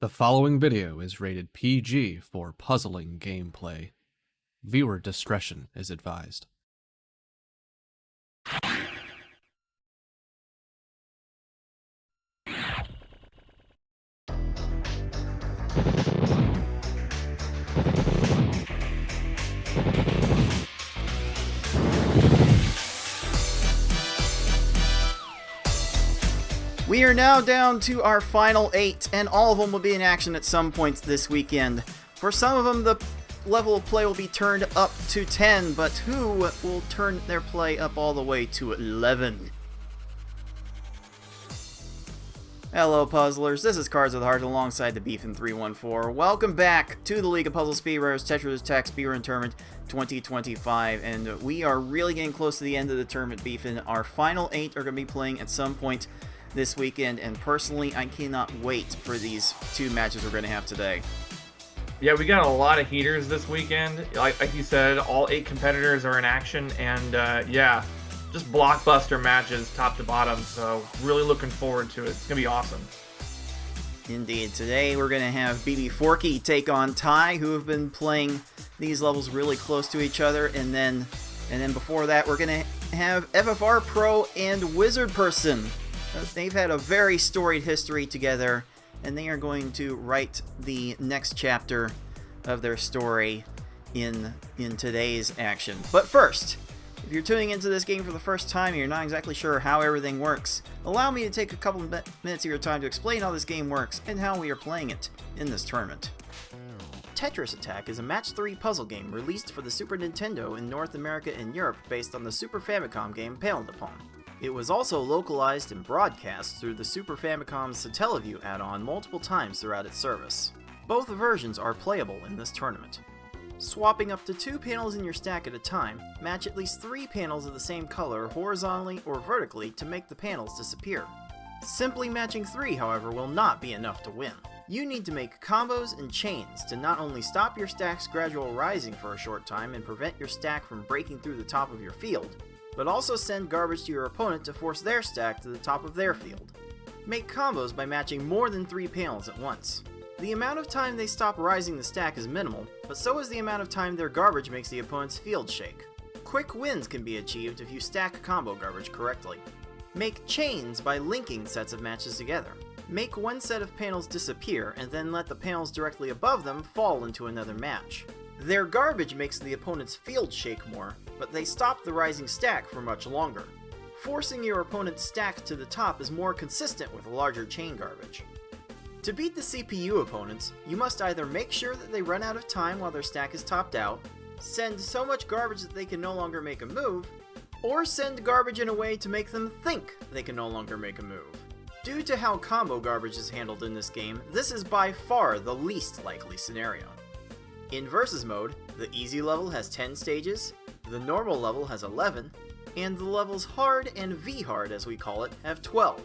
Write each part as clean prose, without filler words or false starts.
The following video is rated PG for puzzling gameplay. Viewer discretion is advised. We are now down to our final 8, and all of them will be in action at some point this weekend. For some of them, the level of play will be turned up to 10, but who will turn their play up all the way to 11? Hello, puzzlers. This is Cards with Heart alongside the Beefin 314. Welcome back to the League of Puzzle Speedrunners Tetris Attack Speedrun Tournament 2025, and we are really getting close to the end of the tournament, Beefin. Our final 8 are going to be playing at some point this weekend, and personally, I cannot wait for these two matches we're going to have today. Yeah, we got a lot of heaters this weekend. Like you said, all 8 competitors are in action, and yeah, just blockbuster matches top to bottom, so really looking forward to it. It's going to be awesome. Indeed. Today we're going to have BB Forky take on Ty, who have been playing these levels really close to each other, and then before that we're going to have FFR Pro and WizardPerson. They've had a very storied history together, and they are going to write the next chapter of their story in today's action. But first, if you're tuning into this game for the first time and you're not exactly sure how everything works, allow me to take a couple of minutes of your time to explain how this game works and how we are playing it in this tournament. Tetris Attack is a match 3 puzzle game released for the Super Nintendo in North America and Europe based on the Super Famicom game Pail-de-Pong. It was also localized and broadcast through the Super Famicom's Satellaview add-on multiple times throughout its service. Both versions are playable in this tournament. Swapping up to 2 panels in your stack at a time, match at least 3 panels of the same color horizontally or vertically to make the panels disappear. Simply matching 3, however, will not be enough to win. You need to make combos and chains to not only stop your stack's gradual rising for a short time and prevent your stack from breaking through the top of your field, but also send garbage to your opponent to force their stack to the top of their field. Make combos by matching more than 3 panels at once. The amount of time they stop rising the stack is minimal, but so is the amount of time their garbage makes the opponent's field shake. Quick wins can be achieved if you stack combo garbage correctly. Make chains by linking sets of matches together. Make one set of panels disappear and then let the panels directly above them fall into another match. Their garbage makes the opponent's field shake more, but they stop the rising stack for much longer. Forcing your opponent's stack to the top is more consistent with larger chain garbage. To beat the CPU opponents, you must either make sure that they run out of time while their stack is topped out, send so much garbage that they can no longer make a move, or send garbage in a way to make them think they can no longer make a move. Due to how combo garbage is handled in this game, this is by far the least likely scenario. In Versus mode, the easy level has 10 stages, the normal level has 11, and the levels Hard and V-Hard, as we call it, have 12.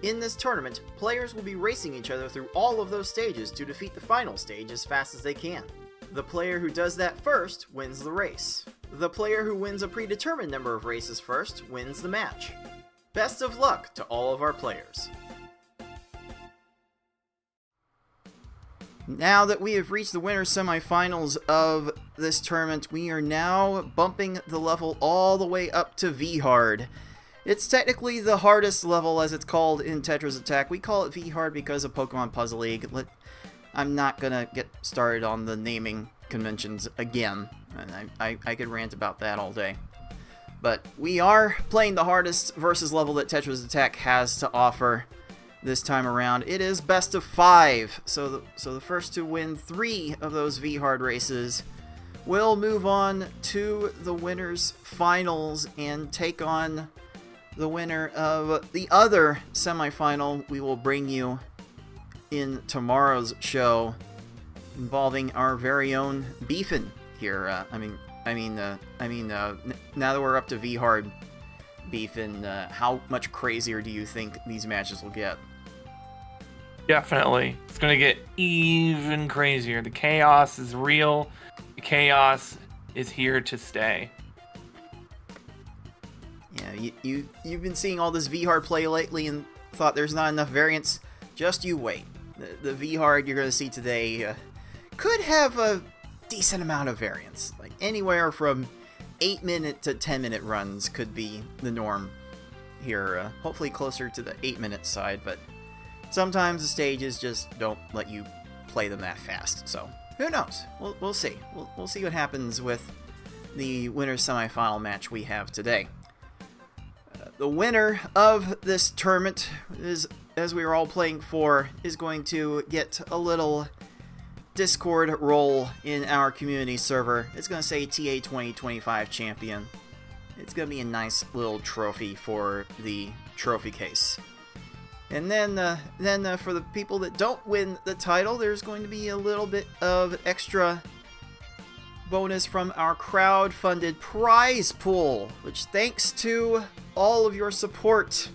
In this tournament, players will be racing each other through all of those stages to defeat the final stage as fast as they can. The player who does that first wins the race. The player who wins a predetermined number of races first wins the match. Best of luck to all of our players. Now that we have reached the winner's semifinals of this tournament, we are now bumping the level all the way up to V-Hard. It's technically the hardest level, as it's called in Tetris Attack. We call it V-Hard because of Pokemon Puzzle League. I'm not gonna get started on the naming conventions again, and I could rant about that all day. But we are playing the hardest versus level that Tetris Attack has to offer this time around. It is best of 5, so the first to win 3 of those V-Hard races will move on to the winner's finals and take on the winner of the other semifinal we will bring you in tomorrow's show, involving our very own Beefin here. Now that we're up to V-Hard, Beefin, how much crazier do you think these matches will get? Definitely. It's going to get even crazier. The chaos is real. The chaos is here to stay. Yeah, you've been seeing all this V-Hard play lately and thought there's not enough variance. Just you wait. the V hard you're going to see today could have a decent amount of variance. Like anywhere from 8-minute to 10-minute runs could be the norm here. Hopefully closer to the 8-minute side, but sometimes the stages just don't let you play them that fast. So who knows? We'll see. We'll see what happens with the winner's semifinal match we have today. The winner of this tournament is, as we were all playing for, is going to get a little Discord role in our community server. It's going to say TA 2025 champion. It's going to be a nice little trophy for the trophy case. And then for the people that don't win the title, there's going to be a little bit of extra bonus from our crowd-funded prize pool, which thanks to all of your support,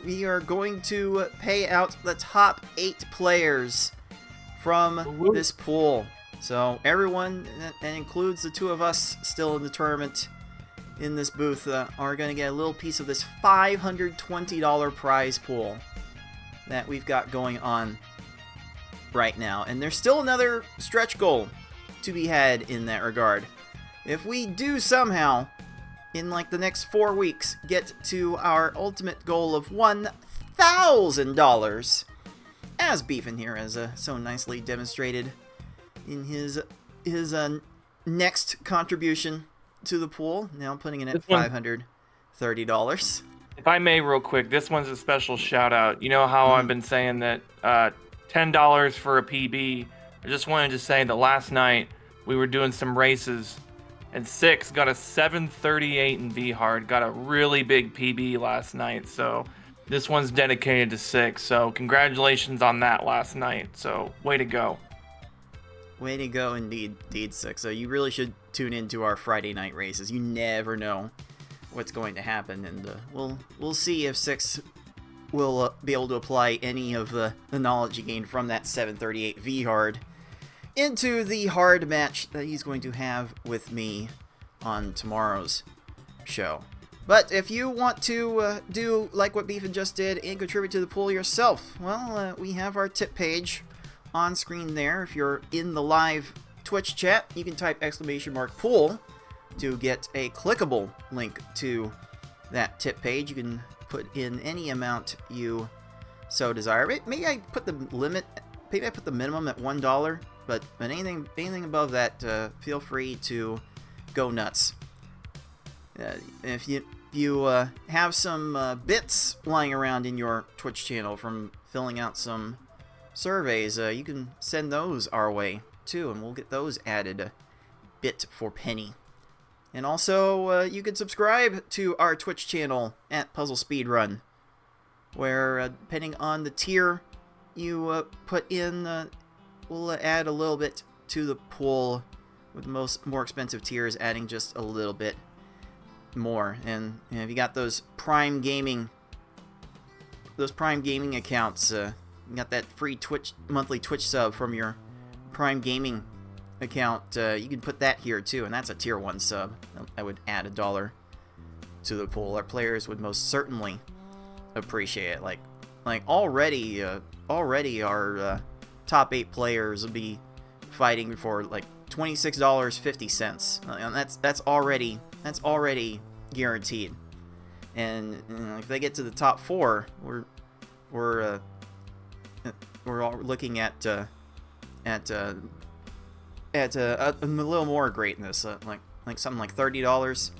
we are going to pay out the top 8 players from this pool. So everyone, that includes the 2 of us still in the tournament in this booth, are going to get a little piece of this $520 prize pool that we've got going on right now. And there's still another stretch goal to be had in that regard. If we do somehow, in like the next 4 weeks, get to our ultimate goal of $1,000, as Beefin here has so nicely demonstrated in his next contribution to the pool, now putting in at $530. If I may, real quick, this one's a special shout out. You know how I've been saying that $10 for a PB. I just wanted to say that last night we were doing some races, and Six got a 738 in V hard, got a really big PB last night. So this one's dedicated to Six. So congratulations on that last night. So way to go. Way to go indeed, Six. So you really should tune into our Friday night races. You never know what's going to happen, and we'll see if Six will be able to apply any of the knowledge he gained from that 738 V hard into the hard match that he's going to have with me on tomorrow's show. But if you want to do like what Beefin just did and contribute to the pool yourself, well, we have our tip page on screen there. If you're in the live Twitch chat, you can type !pool to get a clickable link to that tip page. You can put in any amount you so desire. Maybe I put the limit, maybe I put the minimum at $1, but anything above that, feel free to go nuts. If you have some bits lying around in your Twitch channel from filling out some surveys, you can send those our way too, and we'll get those added bit for penny. And also, you can subscribe to our Twitch channel at Puzzle Speedrun, where depending on the tier you put in, we'll add a little bit to the pool, with the more expensive tiers adding just a little bit more. And if you got those Prime Gaming accounts, you got that free monthly Twitch sub from your Prime Gaming account, you can put that here too, and that's a tier 1 sub. I would add $1 to the pool. Our players would most certainly appreciate it. Like already our top 8 players will be fighting for like $26.50, and that's already guaranteed. And if they get to the top 4, we're all looking at a little more greatness, like something like $30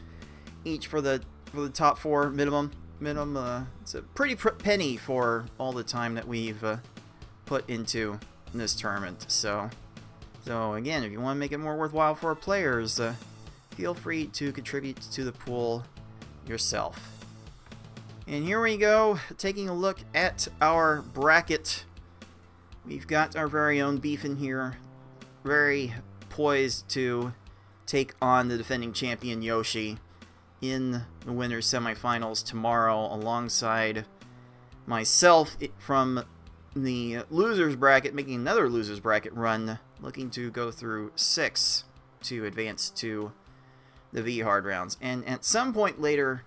each for the top 4 minimum. It's a pretty penny for all the time that we've put into this tournament. So again, if you want to make it more worthwhile for our players, feel free to contribute to the pool yourself. And here we go, taking a look at our bracket. We've got our very own Beefin here, very poised to take on the defending champion Yoshi in the winner's semifinals tomorrow, alongside myself from the losers bracket, making another losers bracket run, looking to go through 6 to advance to the V-Hard rounds. And at some point later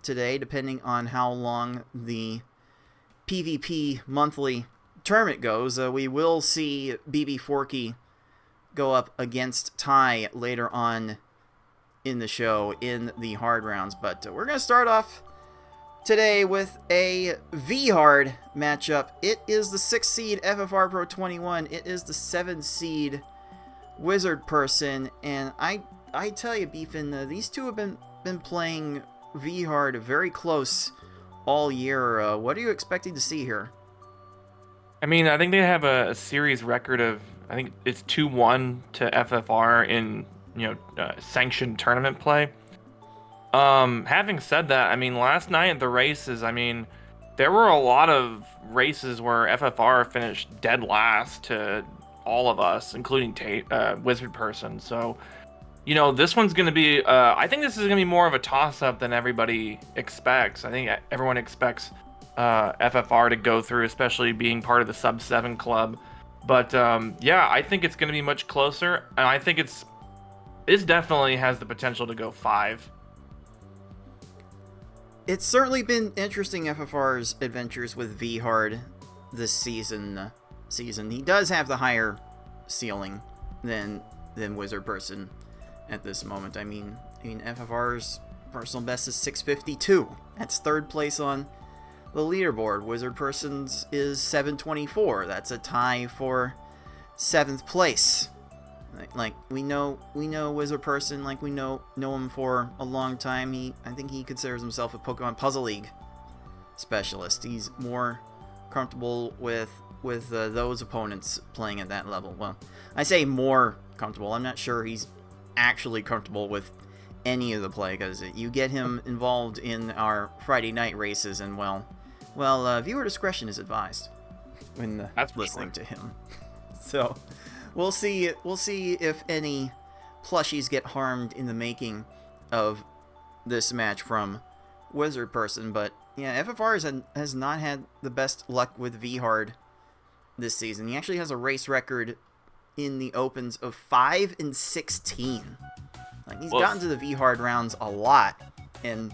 today, depending on how long the PvP monthly tournament goes, we will see BB Forky go up against Ty later on in the show in the hard rounds. But we're going to start off today with a V-Hard matchup. It is the 6th seed FFR Pro 21. It is the 7th seed WizardPerson. And I tell you, Beefin, these two have been playing V-Hard very close all year. What are you expecting to see here? I mean, I think they have a series record of, I think it's 2-1 to FFR in, sanctioned tournament play. Having said that, I mean, last night at the races, I mean, there were a lot of races where FFR finished dead last to all of us, including WizardPerson. So, this one's going to be, I think this is going to be more of a toss-up than everybody expects. I think everyone expects FFR to go through, especially being part of the sub-7 club. But, I think it's going to be much closer, and I think it definitely has the potential to go 5. It's certainly been interesting, FFR's adventures with V-Hard this season. He does have the higher ceiling than WizardPerson at this moment. I mean, FFR's personal best is 652. That's 3rd place on the leaderboard. WizardPerson's is 724. That's a tie for 7th place. Like we know WizardPerson, like we know him for a long time. I think he considers himself a Pokemon Puzzle League specialist. He's more comfortable with those opponents playing at that level. Well, I say more comfortable. I'm not sure he's actually comfortable with any of the play, because you get him involved in our Friday night races, and viewer discretion is advised when listening to him. So we'll see if any plushies get harmed in the making of this match from WizardPerson. But yeah, FFR has not had the best luck with V-Hard this season. He actually has a race record in the opens of 5-16. Like, he's gotten to the V-Hard rounds a lot, and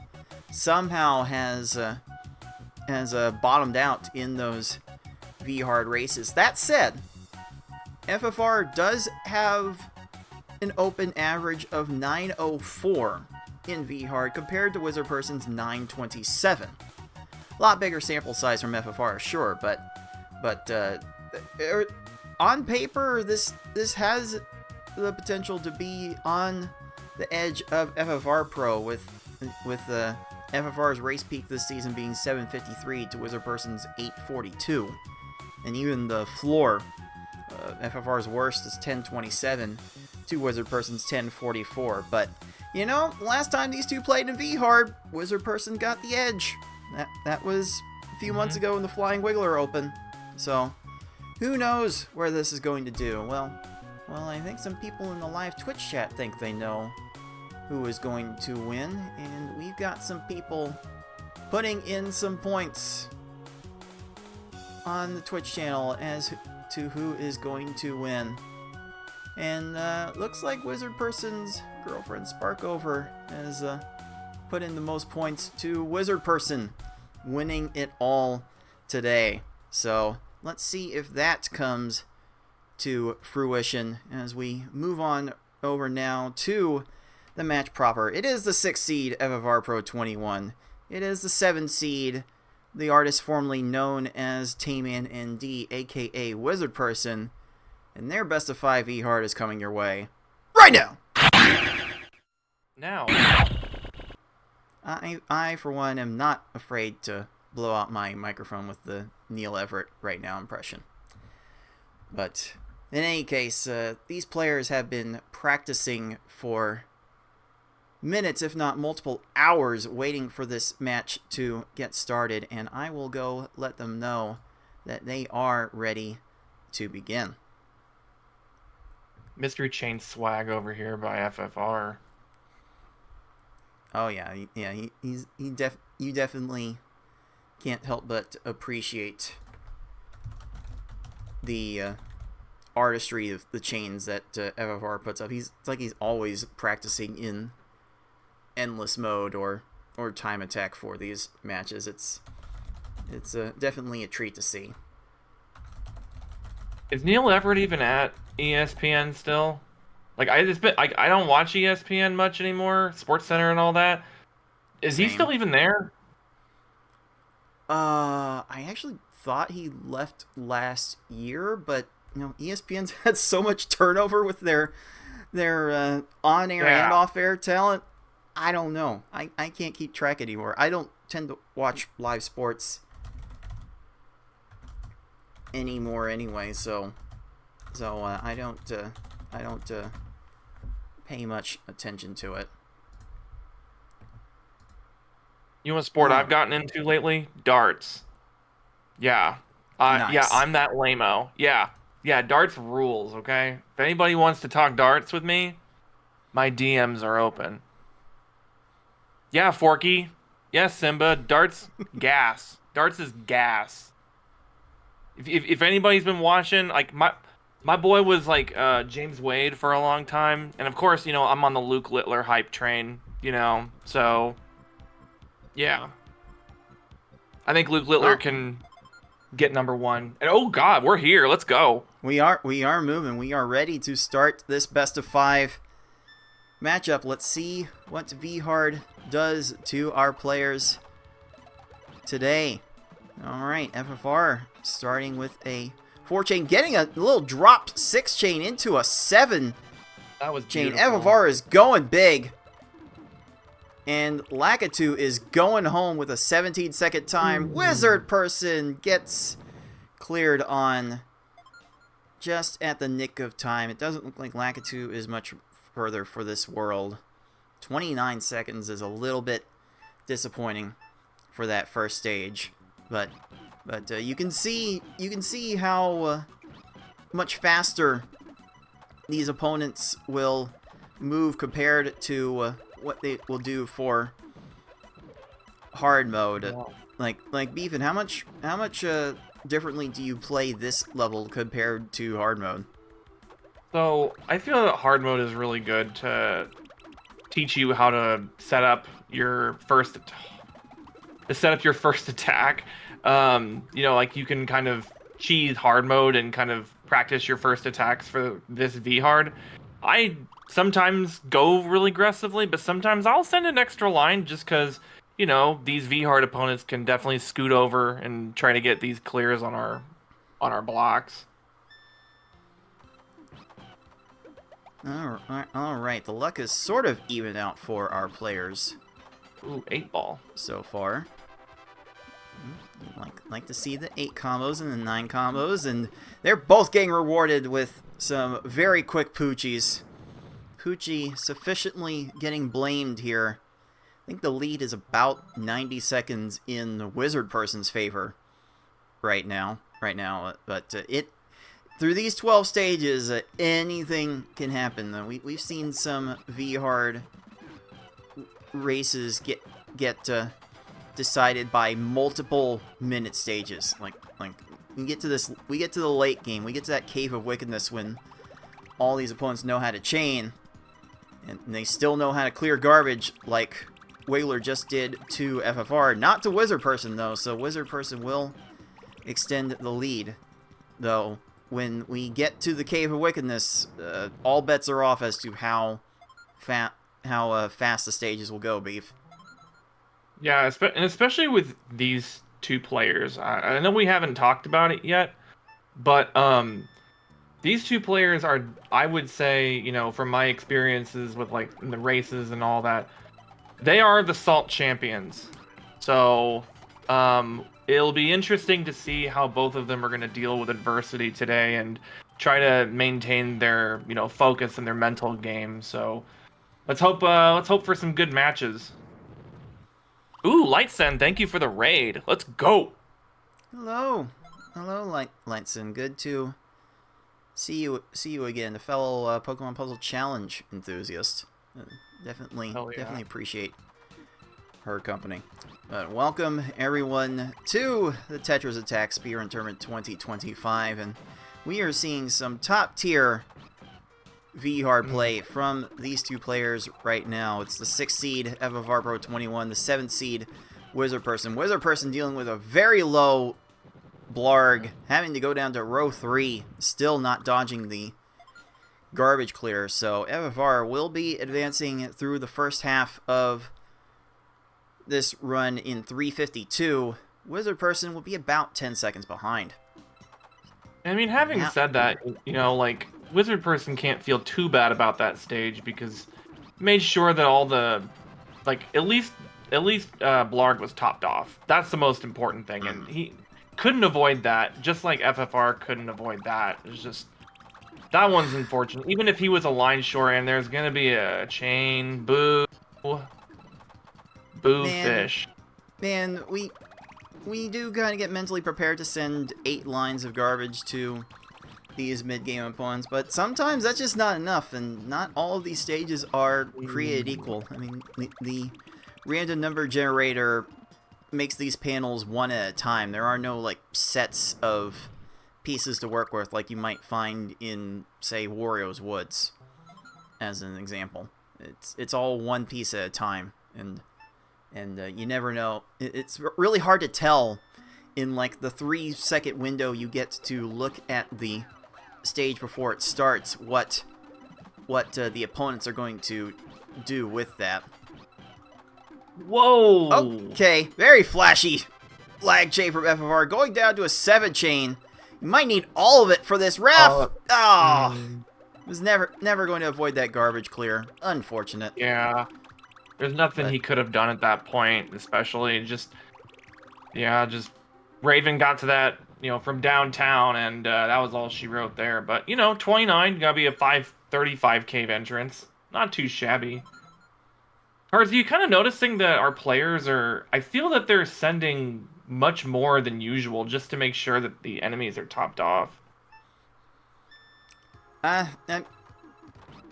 somehow has bottomed out in those V-Hard races. That said, FFR does have an open average of 904 in V-Hard compared to WizardPerson's 927. A lot bigger sample size from FFR, sure, but on paper, this has the potential to be on the edge of FFR Pro, with FFR's race peak this season being 753 to WizardPerson's 842, and even the floor, FFR's worst is 1027 to WizardPerson's 1044. But last time these two played in V-Hard, WizardPerson got the edge. That was a few months ago in the Flying Wiggler Open. So who knows where this is going to do? Well, I think some people in the live Twitch chat think they know who is going to win, and we've got some people putting in some points on the Twitch channel as to who is going to win. And looks like WizardPerson's girlfriend Sparkover has put in the most points to WizardPerson winning it all today. So let's see if that comes to fruition as we move on over now to the match proper. It is the 6th seed FFR Pro 21. It is the 7th seed, the artist formerly known as Tayman ND, aka WizardPerson, and their best of 5 V-Hard is coming your way right now. I for one am not afraid to blow out my microphone with the Neil Everett right now impression. But in any case, these players have been practicing for minutes, if not multiple hours, waiting for this match to get started, and I will go let them know that they are ready to begin. Mystery Chain swag over here by FFR. Oh yeah, you definitely can't help but appreciate the artistry of the chains that FFR puts up. It's like he's always practicing in endless mode or time attack for these matches. It's definitely a treat to see. Is Neil Everett even at ESPN still? Like I don't watch ESPN much anymore, Sports Center and all that. Is he Same. still even there? I actually thought he left last year, but ESPN's had so much turnover with their on-air and Yeah. off-air talent. I don't know. I can't keep track anymore. I don't tend to watch live sports anymore anyway, so I don't pay much attention to it. You know what sport Oh, I've gotten into lately? Darts. Yeah. Yeah, nice. I'm that lameo. Yeah. Yeah, darts rules, okay? If anybody wants to talk darts with me, my DMs are open. Yeah, Forky. Yes, Simba. Darts gas. Darts is gas. If anybody's been watching, like my boy was like James Wade for a long time, and of course, I'm on the Luke Littler hype train, so yeah. I think Luke Littler Well, can get number one. And oh god, we're here. Let's go. we are moving. We are ready to start this best of 5 matchup. Let's see what VHard does to our players today. All right, FFR starting with a 4-chain, getting a little dropped 6-chain into a 7-chain. That was beautiful. FFR is going big. And Lakitu is going home with a 17-second time. WizardPerson gets cleared on just at the nick of time. It doesn't look like Lakitu is much further for this world. 29 seconds is a little bit disappointing for that first stage, but you can see how much faster these opponents will move compared to what they will do for hard mode. Yeah. Like Beefin, how much differently do you play this level compared to hard mode? So I feel that hard mode is really good to teach you how to set up your first attack. Like you can kind of cheese hard mode and kind of practice your first attacks for this V hard. I sometimes go really aggressively, but sometimes I'll send an extra line just because these V hard opponents can definitely scoot over and try to get these clears on our blocks. All right. The luck is sort of even out for our players Ooh, 8-ball. so far. Like to see the 8 combos and the 9 combos, and they're both getting rewarded with some very quick Poochies. Poochie sufficiently getting blamed here. I think the lead is about 90 seconds in WizardPerson's favor right now. But through these 12 stages, anything can happen. We've seen some V-hard races get decided by multiple minute stages. Like we get to the late game, we get to that cave of wickedness when all these opponents know how to chain, and they still know how to clear garbage, like Whaler just did to FFR. Not to WizardPerson though, so WizardPerson will extend the lead. Though when we get to the cave of wickedness, all bets are off as to how fast the stages will go, Beef. Yeah, and especially with these two players. I know we haven't talked about it yet, but these two players are, I would say, from my experiences with like in the races and all that, they are the salt champions. So it'll be interesting to see how both of them are going to deal with adversity today and try to maintain their focus and their mental game. So let's hope for some good matches. Ooh, Lightsen, thank you for the raid. Let's go. Hello, Lightson. Good to see you again, a fellow Pokemon Puzzle Challenge enthusiast. Definitely appreciate her company. Welcome everyone to the Tetris Attack Speedrun Tournament 2025, and we are seeing some top tier V-hard play from these two players right now. It's the 6th seed FFR Pro 21, the 7th seed WizardPerson. WizardPerson dealing with a very low Blarg having to go down to row 3, still not dodging the garbage clear. So FFR will be advancing through the first half of this run in 3:52. WizardPerson will be about 10 seconds behind. I mean, having said that, you know, like, WizardPerson can't feel too bad about that stage because made sure that all the, like, at least Blarg was topped off. That's the most important thing, and he couldn't avoid that, just like FFR couldn't avoid that. It's just, that one's unfortunate. Even if he was a line short and there's gonna be a chain, boo fish. Man, we do kind of get mentally prepared to send 8 lines of garbage to these mid-game opponents, but sometimes that's just not enough, and not all of these stages are created equal. I mean, the random number generator makes these panels one at a time. There are no, like, sets of pieces to work with like you might find in, say, Wario's Woods, as an example. It's all one piece at a time, and you never know. It's really hard to tell in, like, the 3-second window you get to look at the stage before it starts what the opponents are going to do with that. Whoa! Okay, very flashy lag chain from FFR, going down to a 7 chain. You might need all of it for this ref. Was never going to avoid that garbage clear. Unfortunate. Yeah. There's nothing he could have done at that point, especially just Raven got to that, you know, from downtown, and that was all she wrote there. But, you know, 29, gotta be a 535 cave entrance. Not too shabby. Are you kind of noticing that our players are, I feel that they're sending much more than usual just to make sure that the enemies are topped off?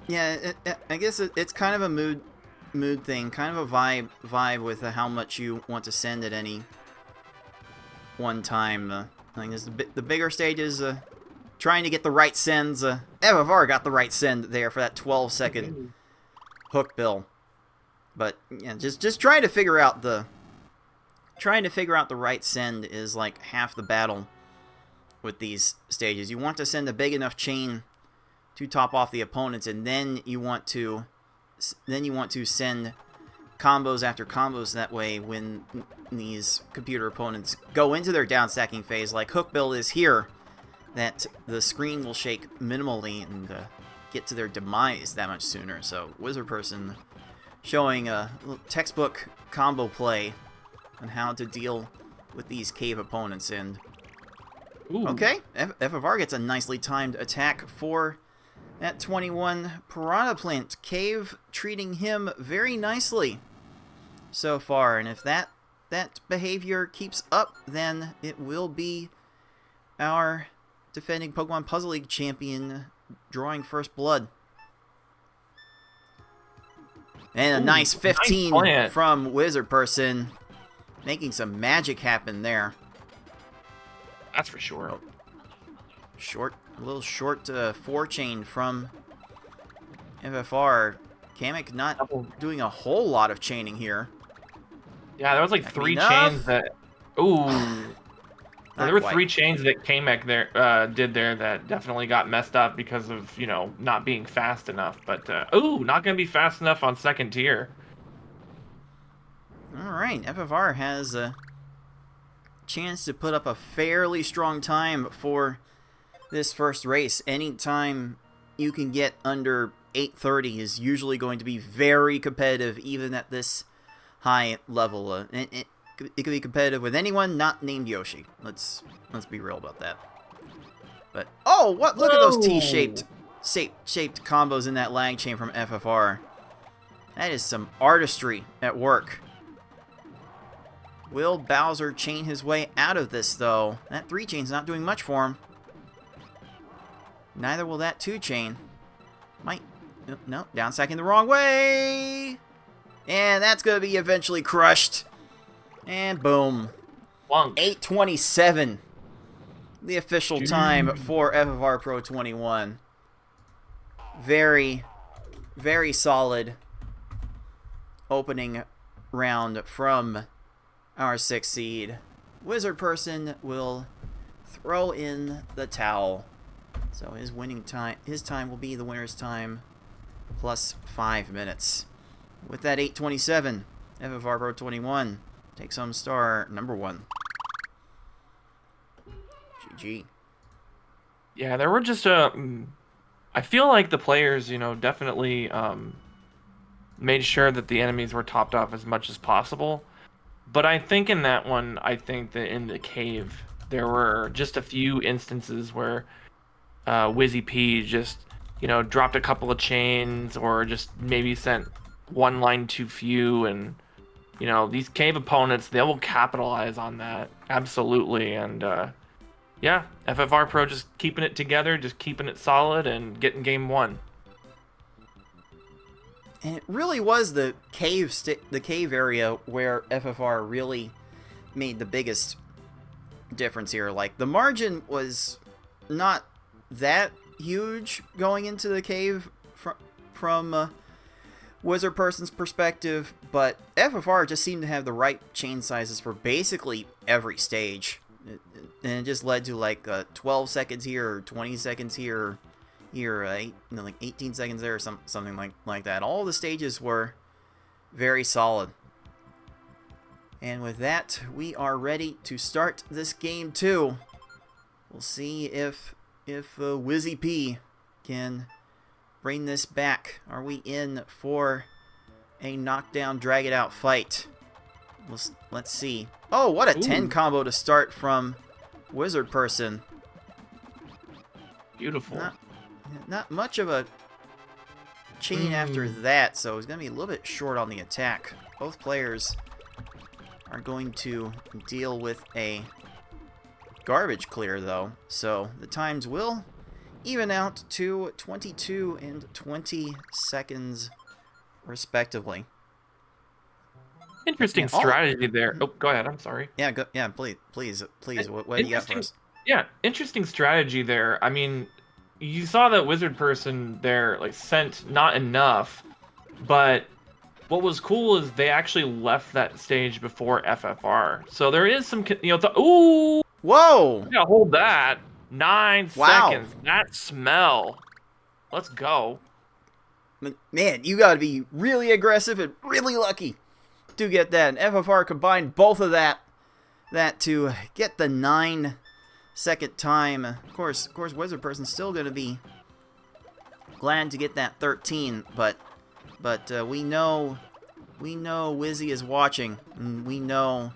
Yeah, I guess it's kind of a mood thing, kind of a vibe with how much you want to send at any one time. I think the bigger stages, trying to get the right sends. FFR got the right send there for that 12-second hook bill. But yeah, just trying to figure out the right send is like half the battle with these stages. You want to send a big enough chain to top off the opponents, and then you want to send combos after combos. That way, when these computer opponents go into their down stacking phase, like hook build is here, that the screen will shake minimally and get to their demise that much sooner. So WizardPerson showing a textbook combo play on how to deal with these cave opponents. And okay, FFR gets a nicely timed attack for that 21 Piranha Plant. Cave treating him very nicely so far, and if that behavior keeps up, then it will be our defending Pokemon Puzzle League champion drawing first blood. And a nice 15 nice from WizardPerson, making some magic happen there. That's for sure. A little short 4-chain from FFR. Kamek not doing a whole lot of chaining here. Yeah, there was like 3 chains that... Ooh. There were 3 chains that Kamek there did there that definitely got messed up because of, you know, not being fast enough. But, not going to be fast enough on second tier. Alright, FFR has a chance to put up a fairly strong time for this first race. Anytime you can get under 8:30 is usually going to be very competitive, even at this high level. It could be competitive with anyone not named Yoshi. Let's be real about that. But look at those T-shaped combos in that lag chain from FFR. That is some artistry at work. Will Bowser chain his way out of this, though? That 3-chain's not doing much for him. Neither will that 2-chain. No, down stacking the wrong way. And that's going to be eventually crushed. And boom. 8:27. The official time for FFR Pro 21. Very, very solid opening round from our 6th seed. WizardPerson will throw in the towel. So his time will be the winner's time plus 5 minutes. With that 8:27, FFR Pro 21 takes home star number 1. GG. Yeah, there were just I feel like the players, definitely made sure that the enemies were topped off as much as possible. But I think in that one, I think that in the cave, there were just a few instances where Wizzy P just, dropped a couple of chains or just maybe sent one line too few. And, these cave opponents, they will capitalize on that. Absolutely. And, yeah, FFR Pro just keeping it together, just keeping it solid and getting game 1. And it really was the cave area where FFR really made the biggest difference here. Like, the margin was not that huge going into the cave from WizardPerson's perspective, but FFR just seemed to have the right chain sizes for basically every stage. And it just led to like 12 seconds here, or 20 seconds here, like 18 seconds there, or something like that. All the stages were very solid. And with that, we are ready to start this game 2. We'll see if Wizzy P can bring this back. Are we in for a knockdown, drag it out fight? Let's see. Oh, what a 10 combo to start from WizardPerson. Beautiful. Not much of a chain after that, so it's going to be a little bit short on the attack. Both players are going to deal with a garbage clear, though, so the times will even out to 22 and 20 seconds, respectively. Interesting strategy there. Oh, go ahead. I'm sorry. Yeah, please. What do you got for us? Yeah, interesting strategy there. I mean, you saw that WizardPerson there sent not enough, but what was cool is they actually left that stage before FFR. So there is some, ooh, whoa! Yeah, hold that. 9 seconds. That smell. Let's go. Man, you got to be really aggressive and really lucky to get that. And FFR combined both of that to get the 9-second time. Of course, WizardPerson's still going to be glad to get that 13, but we know Wizzy is watching, and we know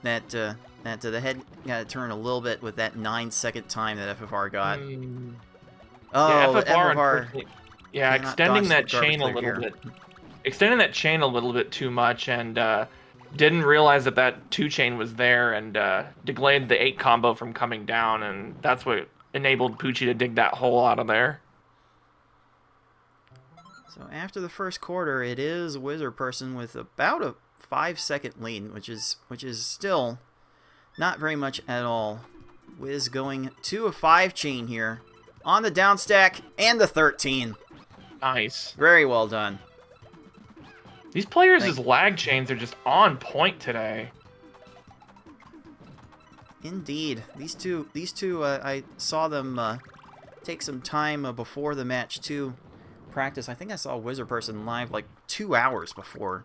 that the head got to turn a little bit with that 9-second time that FFR got. Oh, yeah, FFR. Yeah, extending that chain a little bit. Extending that chain a little bit too much, and didn't realize that 2 chain was there, and delayed the 8 combo from coming down, and that's what enabled Poochie to dig that hole out of there. So after the first quarter, it is WizardPerson with about a 5-second lead, which is still not very much at all. Wiz going to a 5 chain here on the down stack and the 13. Nice. Very well done. These players' lag chains are just on point today. Indeed. These two I saw them take some time before the match to practice. I think I saw WizardPerson live like 2 hours before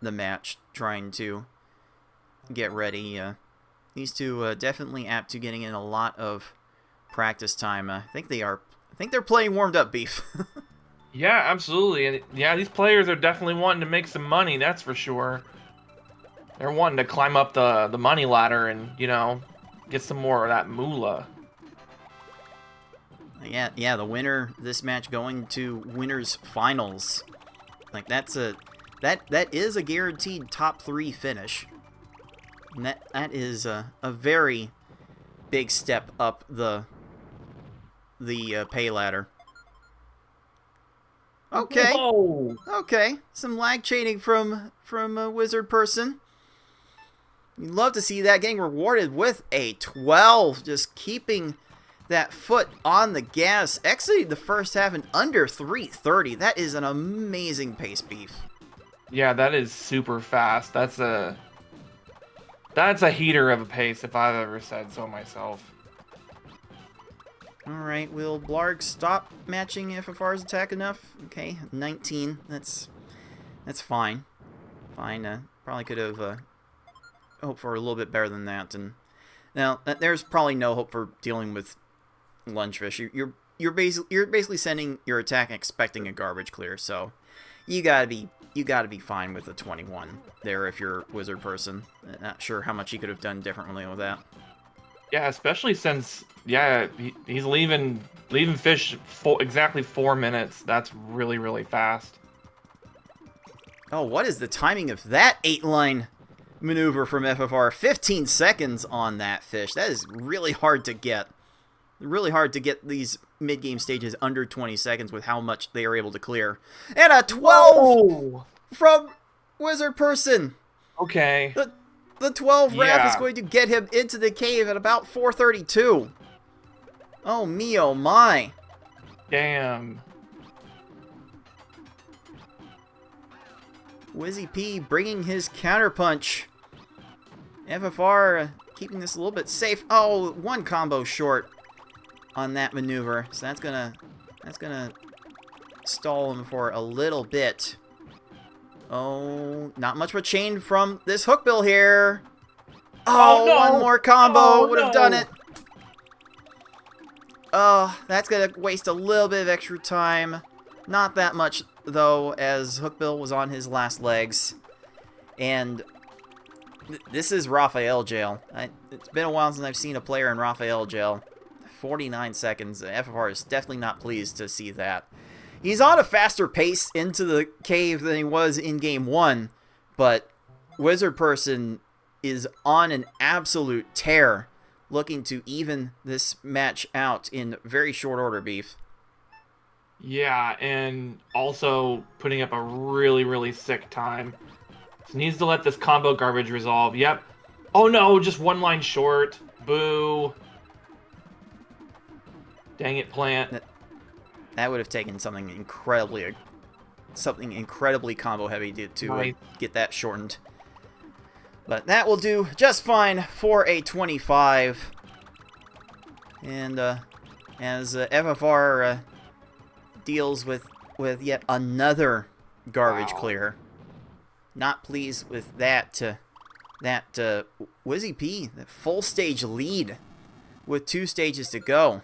the match trying to get ready. These two definitely apt to getting in a lot of practice time. I think they're playing warmed up, Beef. Yeah, absolutely. And yeah, these players are definitely wanting to make some money, that's for sure. They're wanting to climb up the money ladder and, get some more of that moolah. Yeah, the winner this match going to winners finals. Like that is a guaranteed top 3 finish. And that is a very big step up the pay ladder. Okay. Whoa. Okay. Some lag chaining from WizardPerson. You'd love to see that getting rewarded with a 12. Just keeping that foot on the gas. Exiting the first half in under 3:30. That is an amazing pace, Beef. Yeah, that is super fast. That's That's a heater of a pace if I've ever said so myself. Alright, will Blarg stop matching FFR's attack enough? Okay, 19. That's fine. Fine. Probably could have hoped for a little bit better than that. And now there's probably no hope for dealing with Lungefish. You're basically sending your attack expecting a garbage clear. So you gotta be fine with a 21 there if you're WizardPerson. Not sure how much he could have done differently with that. Yeah, especially since he's leaving fish exactly 4 minutes. That's really, really fast. Oh, what is the timing of that 8-line maneuver from FFR? 15 seconds on that fish. That is really hard to get. Really hard to get these mid-game stages under 20 seconds with how much they are able to clear. And a 12 Whoa! from WizardPerson. Okay. The 12 ref Yeah. is going to get him into the cave at about 4:32. Oh me, oh my. Damn. Wizzy P bringing his counterpunch. FFR keeping this a little bit safe. Oh, one combo short on that maneuver. So that's gonna stall him for a little bit. Oh, not much of a chain from this hookbill here. Oh, no. one more combo would have no. done it. Oh, that's gonna waste a little bit of extra time. Not that much though, as Hookbill was on his last legs. And this is Raphael jail. It's been a while since I've seen a player in Raphael jail. 49 seconds. FFR is definitely not pleased to see that. He's on a faster pace into the cave than he was in Game 1, but WizardPerson is on an absolute tear, looking to even this match out in very short order, Beef. Yeah, and also putting up a really, really sick time. So needs to let this combo garbage resolve. Yep. Oh no, just one line short. Boo. Dang it, Plant. That would have taken something incredibly combo heavy to Nice. Get that shortened. But that will do just fine for a 25. And as FFR deals with yet another garbage clear, not pleased with that. Wizzy P, the full stage lead with 2 stages to go.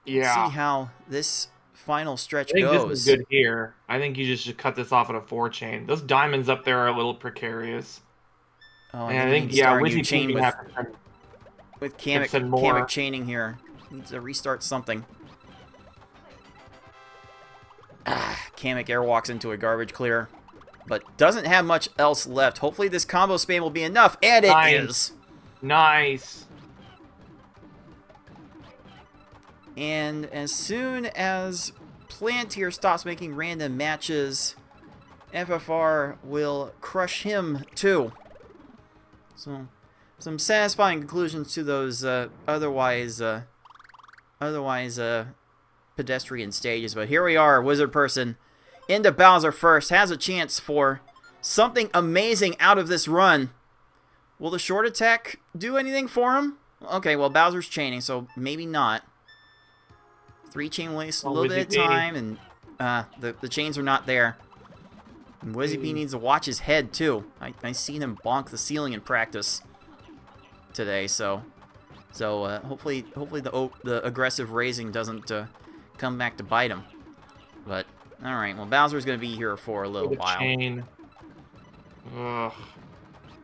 Yeah. See how this final stretch I think goes. this is good here. I think you just should cut this off at a 4 chain. Those diamonds up there are a little precarious. Oh, And I you think, need to start a new Wizzy P chain can have to with send more. Kamek chaining here. Needs to restart something. Kamek airwalks into a garbage clear, but doesn't have much else left. Hopefully this combo spam will be enough, and it is. Nice. And as soon as Plant here stops making random matches, FFR will crush him too. So, some satisfying conclusions to those otherwise pedestrian stages. But here we are, WizardPerson into Bowser first, has a chance for something amazing out of this run. Will the short attack do anything for him? Okay, well Bowser's chaining, so maybe not. 3 chain waste a little bit of time, and the chains are not there. And Wizzy P needs to watch his head too. I seen him bonk the ceiling in practice today, so hopefully the aggressive raising doesn't come back to bite him. But all right, well Bowser's gonna be here for a little while. Chain. Ugh.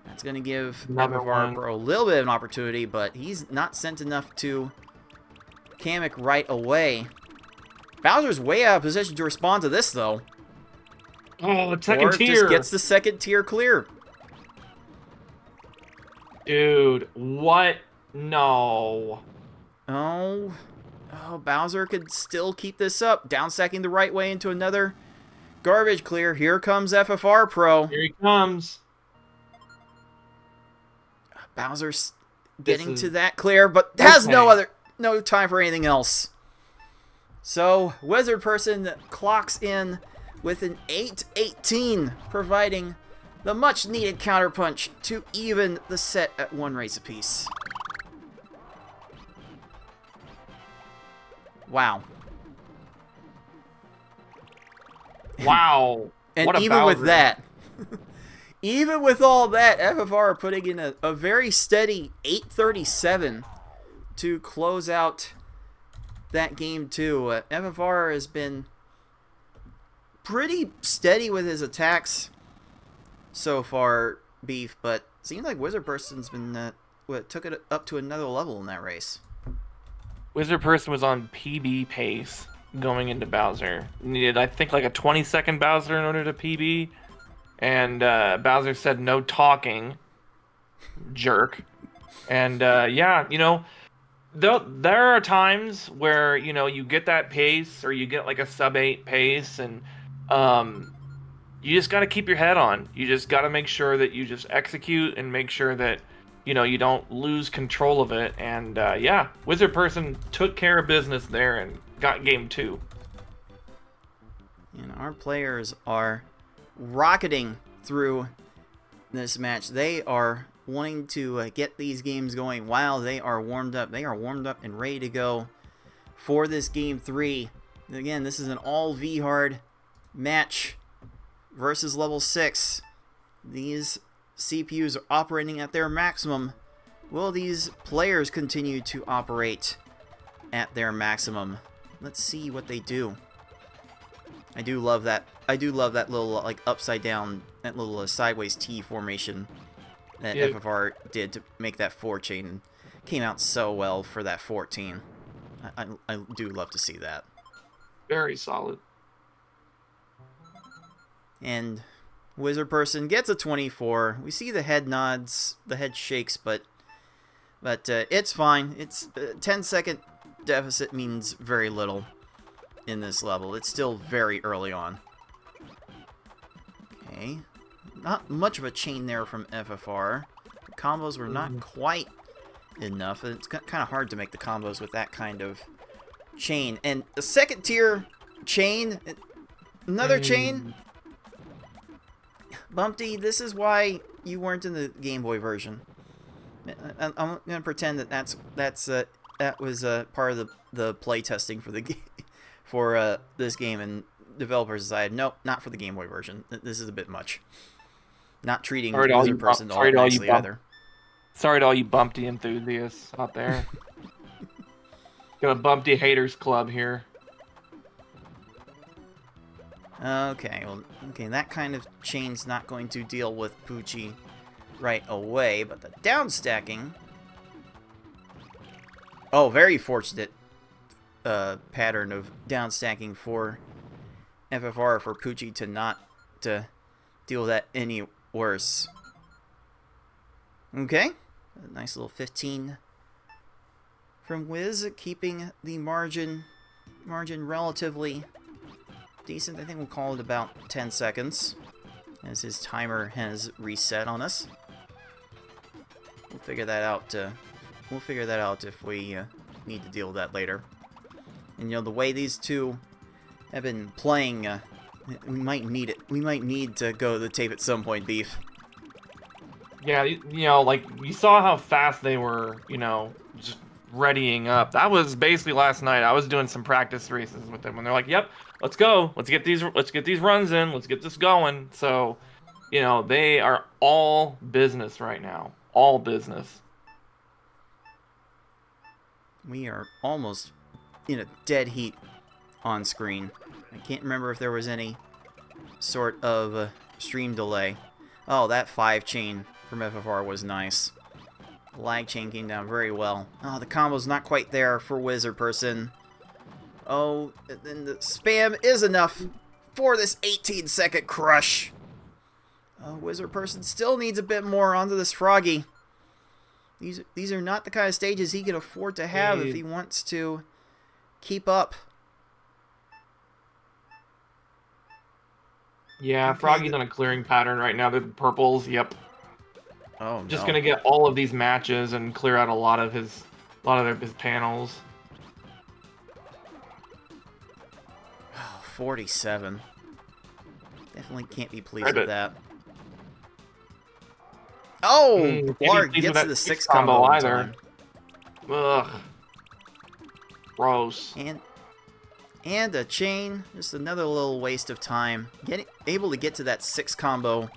That's gonna give Another one. FFR a little bit of an opportunity, but he's not sent enough to Kamek right away. Bowser's way out of position to respond to this, though. Oh, second Or tier. just gets the second tier clear. Dude, what? No. Oh, Bowser could still keep this up. Down second the right way into another garbage clear. Here comes FFR Pro. Here he comes. Bowser's getting to that clear, but has no time for anything else. So WizardPerson clocks in with an 8:18, providing The much needed counterpunch to even the set at 1 race apiece. Wow. Wow. And what a even with Bowser. that, even with all that, FFR are putting in a very steady 837 to close out that game too. FFR has been pretty steady with his attacks so far, Beef, but seems like WizardPerson's been took it up to another level in that race. WizardPerson was on PB pace going into Bowser. Needed, I think, like a 20-second Bowser in order to PB. And Bowser said no talking. Jerk. And yeah, you know, there are times where, you know, you get that pace or you get like a sub-8 pace and you just got to keep your head on. You just got to make sure that you just execute and make sure that, you know, you don't lose control of it. And yeah, WizardPerson took care of business there and got game 2. And our players are rocketing through this match. They are wanting to get these games going while they are warmed up. They are warmed up and ready to go for this game 3. Again, this is an all V-hard match versus level 6. These CPUs are operating at their maximum. Will these players continue to operate at their maximum? Let's see what they do. I do love that. I do love that little like upside down, that little sideways T formation that FFR did to make that 4 chain. Came out so well for that 14. I do love to see that. Very solid. And WizardPerson gets a 24. We see the head nods, the head shakes, but it's fine. It's 10-second deficit means very little in this level. It's still very early on. Okay. Not much of a chain there from FFR. The combos were not quite enough. It's kind of hard to make the combos with that kind of chain. And the second tier chain, another chain. Bumpty, this is why you weren't in the Game Boy version. I'm gonna pretend that was part of the play testing for the for this game, and developers decided nope, not for the Game Boy version. This is a bit much. Not treating WizardPerson all nicely either. Sorry to all you Bumpty enthusiasts out there. Got a Bumpty haters club here. Okay, well, that kind of chain's not going to deal with Poochie right away, but the down stacking. Oh, very fortunate pattern of down stacking for FFR for Poochie to not to deal with that any worse. Okay, a nice little 15 from Wiz, keeping the margin relatively decent. I think we'll call it about 10 seconds as his timer has reset on us. We'll figure that out. We'll figure that out if we need to deal with that later. And you know, the way these two have been playing, we might need it. We might need to go to the tape at some point, Beef. Yeah, you know, like, you saw how fast they were, you know, just readying up. That was basically last night. I was doing some practice races with them, and they're like, "Yep, let's go. Let's get these runs in. Let's get this going." So, you know, they are all business right now. All business. We are almost in a dead heat on screen. I can't remember if there was any sort of stream delay. Oh, that 5 chain from FFR was nice. The lag chain came down very well. Oh, the combo's not quite there for WizardPerson. Oh, and the spam is enough for this 18-second crush. Oh, WizardPerson still needs a bit more onto this Froggy. These are not the kind of stages he can afford to have if he wants to keep up. Yeah, Okay, Froggy's on a clearing pattern right now. They're the purples. Yep. Oh, Just no. gonna get all of these matches and clear out a lot of his panels. 47. Definitely can't be pleased with that. Oh, Can't be Blarg pleased with gets to that the six 6 combo in either. time. Ugh. Gross. And a chain, just another little waste of time. Able to get to that 6 combo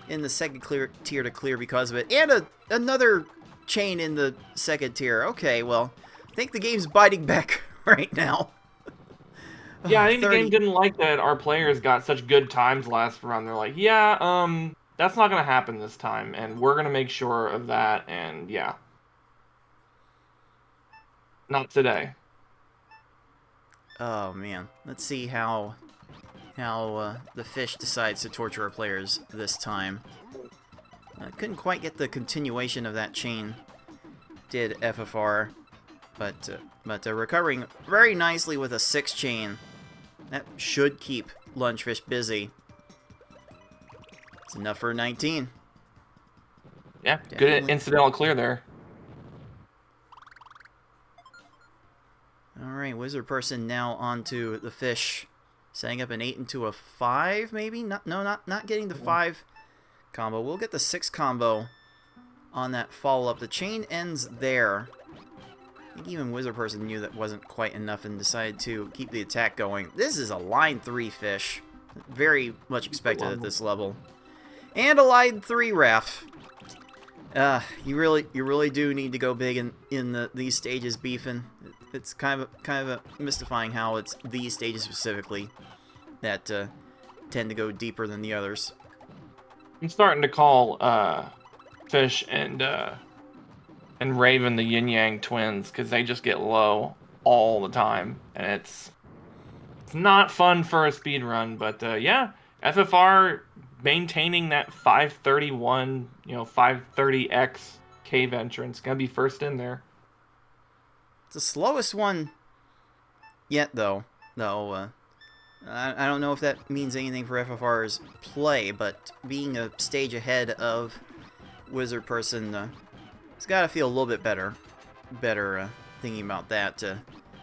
in the second tier to clear because of it. And another chain in the second tier. Okay, well, I think the game's biting back right now. Yeah, I think 30. the game didn't like that our players got such good times last run. They're like, yeah, that's not gonna happen this time, and we're gonna make sure of that, and yeah. Not today. Oh, man. Let's see how the fish decides to torture our players this time. Couldn't quite get the continuation of that chain. Did FFR. But recovering very nicely with a 6 chain. That should keep Lunchfish busy. It's enough for 19. Yeah, Definitely. good incidental clear there. Alright, WizardPerson now onto the fish. Setting up an 8 into a 5, maybe? Not getting the 5 combo. We'll get the 6 combo on that follow-up. The chain ends there. I think even WizardPerson knew that wasn't quite enough and decided to keep the attack going. This is a line 3 fish. Very much expected at this level. And a line 3 ref. You really do need to go big in these stages, beefing. It's kind of mystifying how it's these stages specifically that tend to go deeper than the others. I'm starting to call Fish and Raven the Yin Yang twins because they just get low all the time, and it's not fun for a speed run. But yeah, FFR maintaining that 531, 530x cave entrance, gonna be first in there. It's the slowest one yet, though. I don't know if that means anything for FFR's play, but being a stage ahead of WizardPerson, it's got to feel a little bit better thinking about that.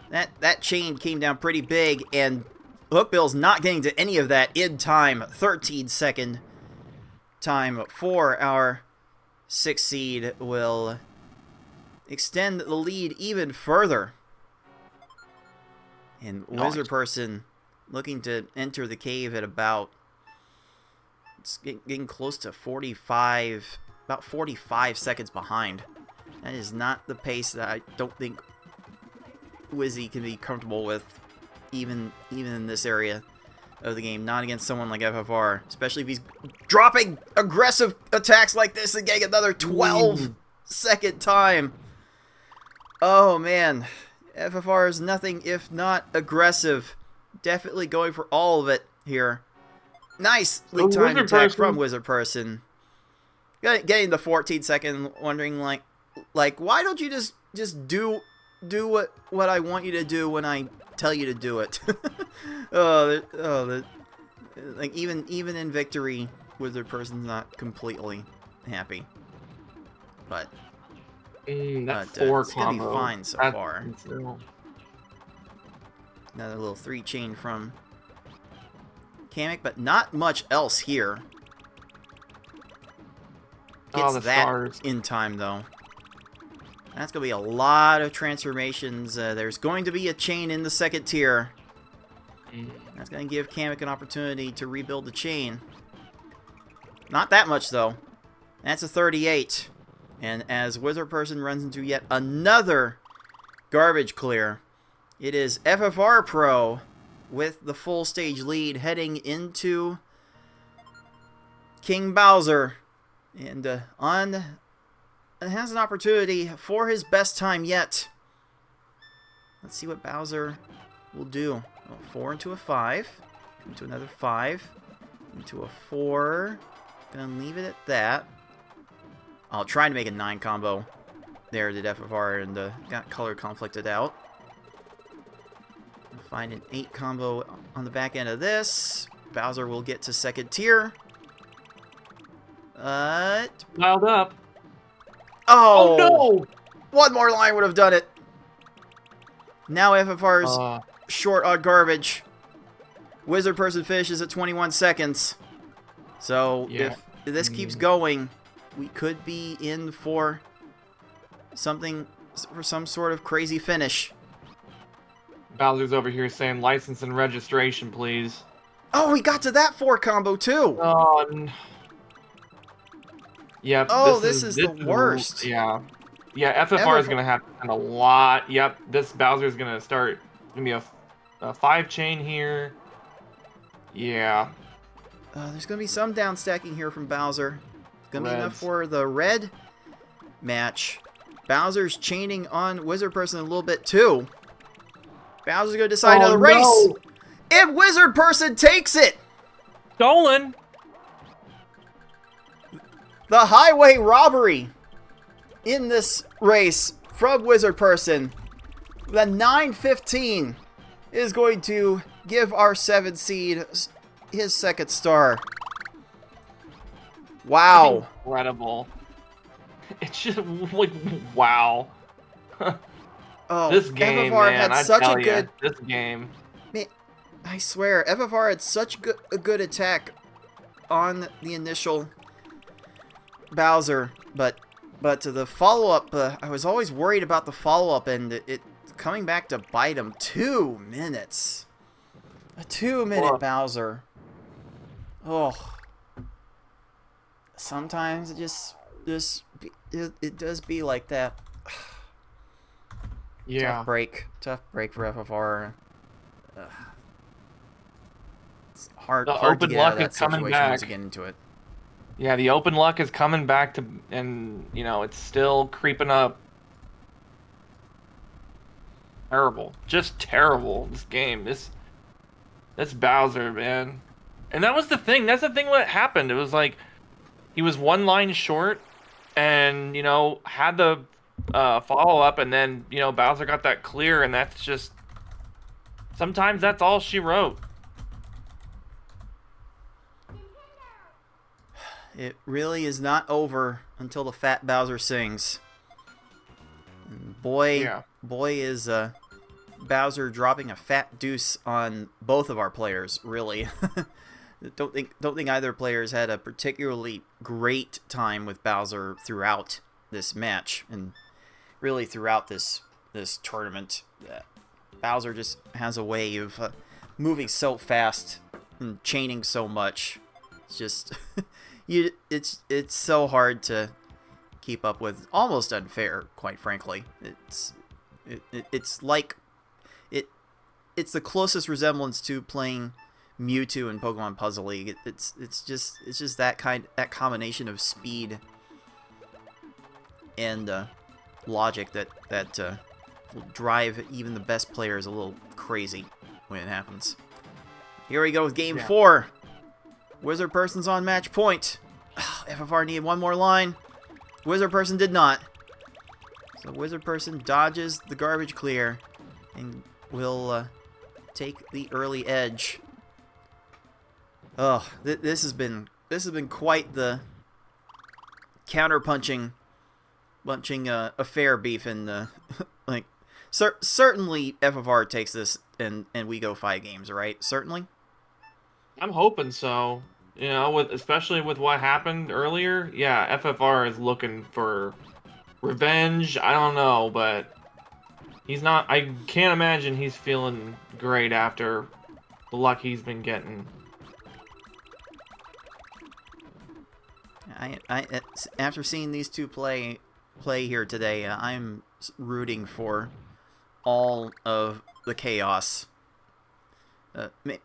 That chain came down pretty big, and Hookbill's not getting to any of that in time. 13-second time for our 6th seed will extend the lead even further. And WizardPerson looking to enter the cave at about, it's getting close to 45, about 45 seconds behind. That is not the pace that I don't think Wizzy can be comfortable with, even in this area of the game. Not against someone like FFR, especially if he's dropping aggressive attacks like this and getting another 12-second time. Oh man, FFR is nothing if not aggressive. Definitely going for all of it here. Nicely timed attack from WizardPerson. Getting the 14-second, wondering like why don't you just do what I want you to do when I tell you to do it? Like even in victory, WizardPerson's not completely happy. But that 4 it's gonna be fine so far. Insane. Another little 3 chain from Kamek, but not much else here. Gets that stars in time, though. That's going to be a lot of transformations. There's going to be a chain in the 2nd tier. That's going to give Kamek an opportunity to rebuild the chain. Not that much, though. That's a 38. And as WizardPerson runs into yet another garbage clear, it is FFR Pro with the full stage lead heading into King Bowser. And has an opportunity for his best time yet. Let's see what Bowser will do. 4 into a 5. Into another 5. Into a 4. Gonna leave it at that. I'll try to make a 9 combo. There did FFR and got color conflicted out. Find an 8 combo on the back end of this. Bowser will get to 2nd tier. Dialed up. Oh no! One more line would have done it. Now FFR's short on garbage. WizardPerson finishes at 21 seconds. So if this keeps going, we could be in for something, for some sort of crazy finish. Bowser's over here saying license and registration, please. Oh, he got to that 4 combo too. Yep. Oh, this is the worst. Yeah. Yeah, FFR is going to have to spend a lot. Yep, this Bowser is going to start. It's going to be a 5-chain here. Yeah. There's going to be some down stacking here from Bowser. It's going to be enough Reds. for the red match. Bowser's chaining on WizardPerson a little bit too. Bowser's going to decide on the race. No. And WizardPerson takes it. Stolen. The highway robbery in this race from WizardPerson. The 9:15 is going to give our 7th seed his 2nd star. Wow. Incredible. It's just like, wow. Oh, This game, FFR man, had such a ya, good. this game. Man, I swear, FFR had such a good attack on the initial Bowser, but to the follow-up, I was always worried about the follow-up and it coming back to bite him. 2 minutes. A 2-minute Bowser. Oh. Sometimes it does be like that. Yeah. Tough break for FFR. It's hard The to open get out luck of that is coming situation back. once you get into it. Yeah, the open luck is coming back to, and you know, it's still creeping up. Terrible. Just terrible, this game. This Bowser, man. And that was the thing. That's the thing what happened. It was like he was 1 line short and, you know, had the follow-up, and then, you know, Bowser got that clear, and that's just... Sometimes that's all she wrote. It really is not over until the fat Bowser sings. And boy is Bowser dropping a fat deuce on both of our players, really. Don't think either players had a particularly great time with Bowser throughout this match, and really throughout this tournament. Bowser just has a way of moving so fast and chaining so much. It's just it's so hard to keep up with. Almost unfair, quite frankly. It's like it's the closest resemblance to playing Mewtwo in Pokemon Puzzle League. It's just that combination of speed and logic that will drive even the best players a little crazy when it happens. Here we go with game 4. WizardPerson's on match point. FFR needed 1 more line. WizardPerson did not. So WizardPerson dodges the garbage clear and will take the early edge. Oh, this has been quite the counter-punching affair beef, and like certainly FFR takes this and we go 5 games, right? Certainly. I'm hoping so. You know, especially with what happened earlier. Yeah, FFR is looking for revenge. I don't know, but he's not. I can't imagine he's feeling great after the luck he's been getting. After seeing these two play here today, I'm rooting for all of the chaos.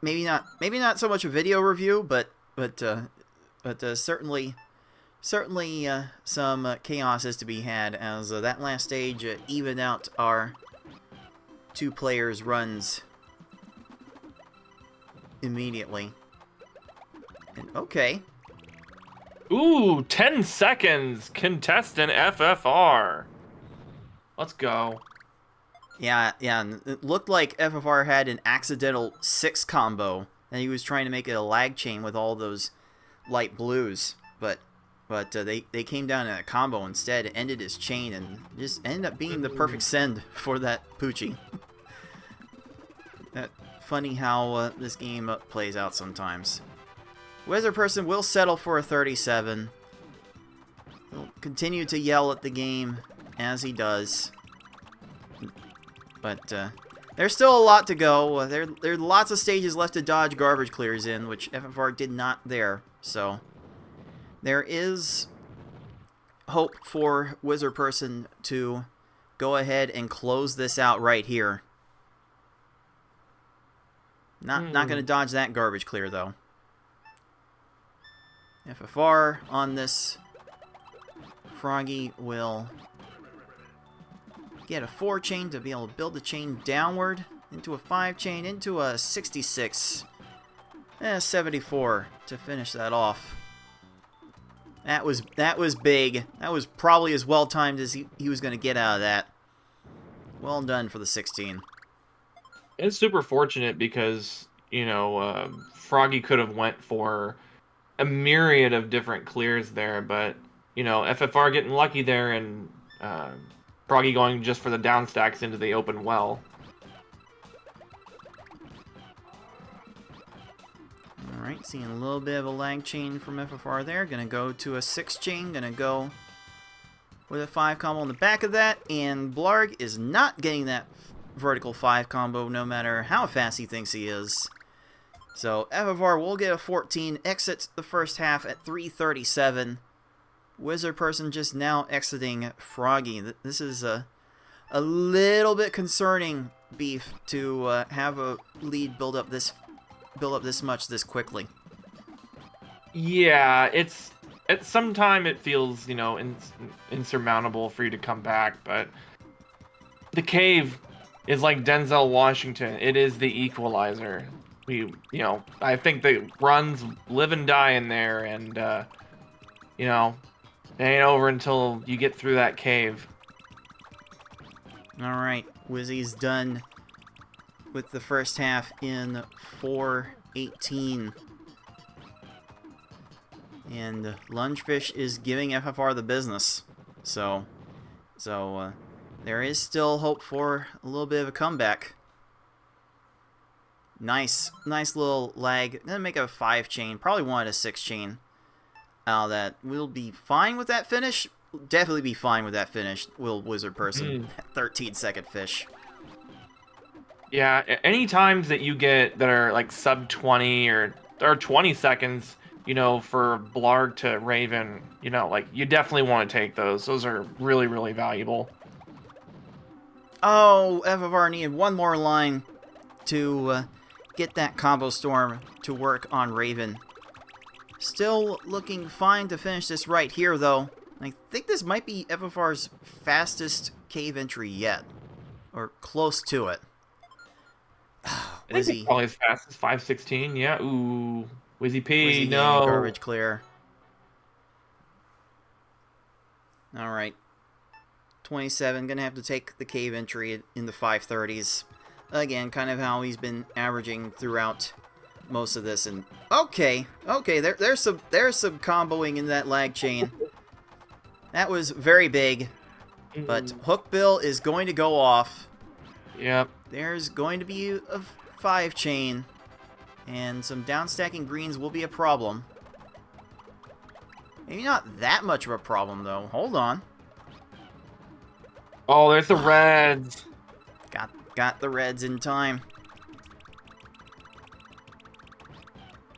Maybe not so much a video review, but certainly some chaos is to be had, as that last stage evened out our 2 players' runs immediately. And okay. Ooh, 10 seconds, contestant FFR. Let's go. Yeah, and it looked like FFR had an accidental 6 combo, and he was trying to make it a lag chain with all those light blues, but they came down in a combo instead. It ended his chain and just ended up being the perfect send for that Poochie. Funny how this game plays out sometimes. WizardPerson will settle for a 37. He'll continue to yell at the game as he does. But there's still a lot to go. There are lots of stages left to dodge garbage clears in, which FFR did not there. So there is hope for WizardPerson to go ahead and close this out right here. Not going to dodge that garbage clear, though. FFR on this. Froggy will get a 4 chain to be able to build the chain downward into a 5 chain, into a 66. And a 74 to finish that off. That was big. That was probably as well timed as he was going to get out of that. Well done for the 16. It's super fortunate because, you know, Froggy could have went for a myriad of different clears there, but, you know, FFR getting lucky there and Froggy going just for the down stacks into the open well. Alright, seeing a little bit of a lag chain from FFR there. Gonna go to a 6 chain. Gonna go with a 5 combo on the back of that. And Blarg is not getting that vertical 5 combo no matter how fast he thinks he is. So FFR will get a 14. Exits the first half at 3:37. WizardPerson just now exiting Froggy. This is a little bit concerning, Beef, to have a lead build up this much this quickly. Yeah, it's at some time it feels, you know, insurmountable for you to come back, but the cave is like Denzel Washington. It is the equalizer. You know, I think the runs live and die in there, and you know, it ain't over until you get through that cave. All right, Wizzy's done with the first half in 4:18. And Lungefish is giving FFR the business. So there is still hope for a little bit of a comeback. Nice little lag. Gonna make a 5 chain. Probably wanted a 6 chain. That we'll be fine with that finish. Definitely be fine with that finish. Will WizardPerson 13-second fish. Yeah, any times that you get that are like sub 20 or 20 seconds, you know, for Blarg to Raven, you know, like you definitely want to take those. Those are really, really valuable. Oh, FFR needed one more line to get that combo storm to work on Raven. Still looking fine to finish this right here, though. I think this might be FFR's fastest cave entry yet. Or close to it. I think it's probably as fast as 5:16. Yeah. Ooh. Wizzy P. Wizzy No. garbage clear. Alright. 27. Gonna have to take the cave entry in the 5:30s. Again, kind of how he's been averaging throughout most of this. And okay. There's some comboing in that lag chain. That was very big. But Hookbill is going to go off. Yep. There's going to be a 5 chain. And some downstacking greens will be a problem. Maybe not that much of a problem, though. Hold on. Oh, there's the reds. Got the reds in time.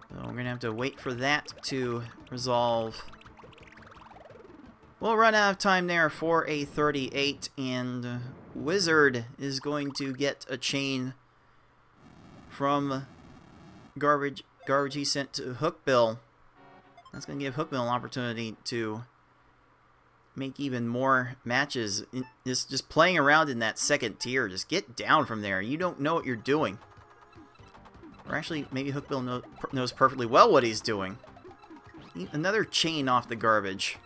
So we're going to have to wait for that to resolve. We'll run out of time there for a 38, and Wizard is going to get a chain from garbage he sent to Hookbill. That's going to give Hookbill an opportunity to make even more matches. Just playing around in that second tier. Just get down from there. You don't know what you're doing. Or actually, maybe Hookbill knows perfectly well what he's doing. Another chain off the garbage.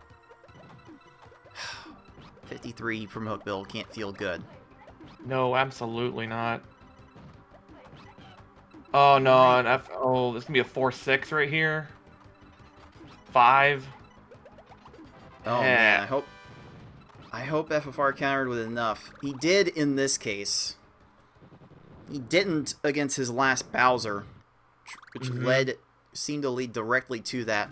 53 from Hookbill can't feel good. No, absolutely not. Oh no, this can be a 4-6 right here. 5. Oh man, I hope FFR countered with enough. He did in this case. He didn't against his last Bowser, which seemed to lead directly to that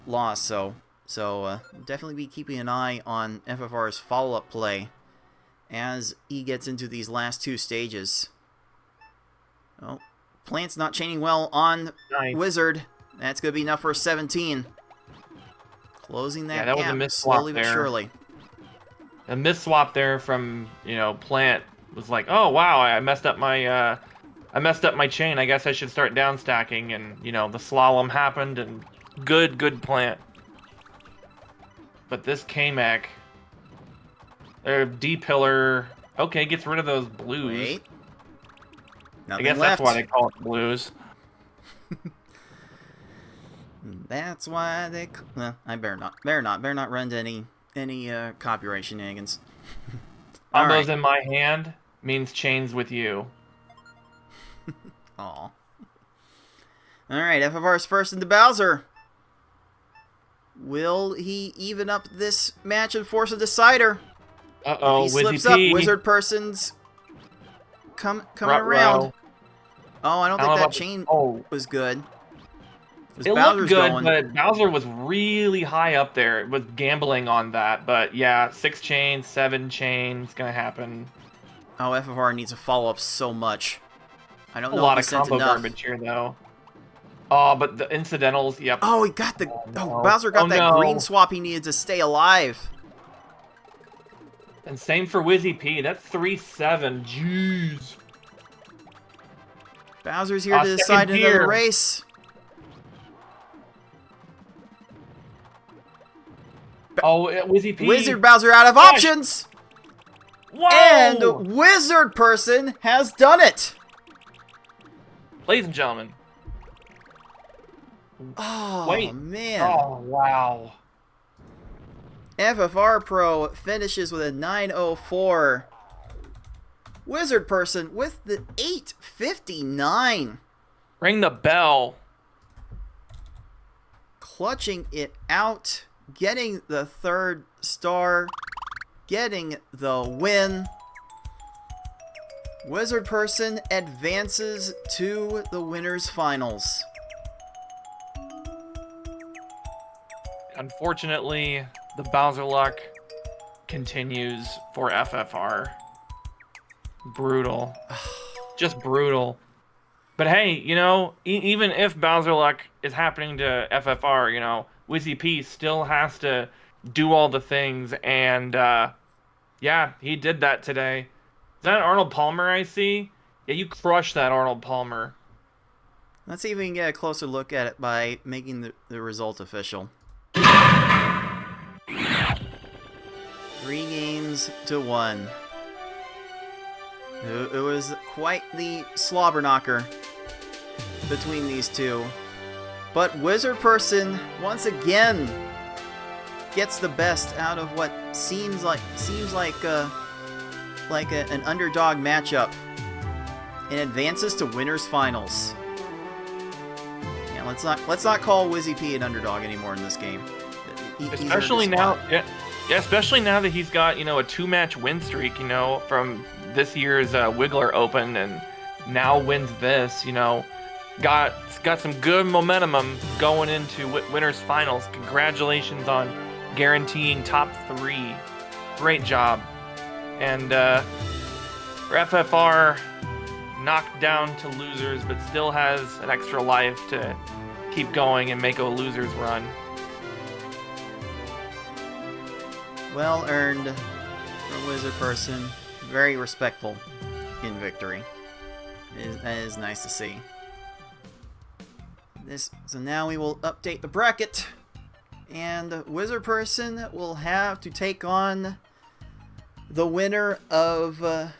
loss. So So definitely be keeping an eye on FFR's follow-up play as he gets into these last two stages. Oh, Plant's not chaining well on Nice. Wizard. That's going to be enough for a 17. Closing that, that was a gap missed slowly swap but there. surely. A miss swap there from, Plant was like, oh wow, I messed up my chain. I guess I should start down stacking, and the slalom happened, and good Plant. But this K-Mac, D pillar, okay, gets rid of those blues. Wait. I Nothing guess left. that's why they call it blues. That's why they. Well, I better not run to any copyright shenanigans. All Combos right. in my hand means chains with you. Aw. All right, FFR's first into Bowser. Will he even up this match and force a decider? Uh-oh, If he slips Wizzy P. up, Wizard-Person's coming Ruh-roh. around. Oh, I don't I think don't know that about chain Oh, was good. it looked good, but Bowser was really high up there. It was gambling on that, but yeah, 6 chains, 7 chains, gonna happen. Oh, FFR needs to follow up so much. I don't A know lot if of he sent combo enough. garbage here, though. Oh, but the incidentals, yep. Oh, he got the. Oh, Oh, no. Bowser got Oh, that no. green swap he needed to stay alive. And same for Wizzy P. That's 3-7. Jeez. Bowser's here to Second decide another gear. race. Oh, Wizzy P. Wizard Bowser out of Gosh. options. Whoa! And Wizard Person has done it. Ladies and gentlemen. Oh, Wait. man. Oh, wow. FFR Pro finishes with a 904. Wizard Person with the 859. Ring the bell. Clutching it out. Getting the third star. Getting the win. Wizard Person advances to the winners finals. Unfortunately, the Bowser luck continues for FFR. Brutal. Just brutal. But hey, even if Bowser luck is happening to FFR, Wizzy P still has to do all the things, and yeah, he did that today. Is that Arnold Palmer I see? Yeah, you crushed that, Arnold Palmer. Let's see if we can get a closer look at it by making the result official. 3-1. It was quite the slobber knocker between these two. But Wizard Person once again gets the best out of what seems like an underdog matchup and advances to winners finals. Yeah, let's not call Wizzy P an underdog anymore in this game. Especially now, especially now that he's got a 2-match win streak, from this year's Wiggler Open, and now wins this. Got some good momentum going into winners finals. Congratulations on guaranteeing top 3. Great job. And for FFR, knocked down to losers, but still has an extra life to keep going and make a losers run. Well earned from Wizard Person. Very respectful in victory. That is nice to see. So now we will update the bracket, and Wizard Person will have to take on the winner of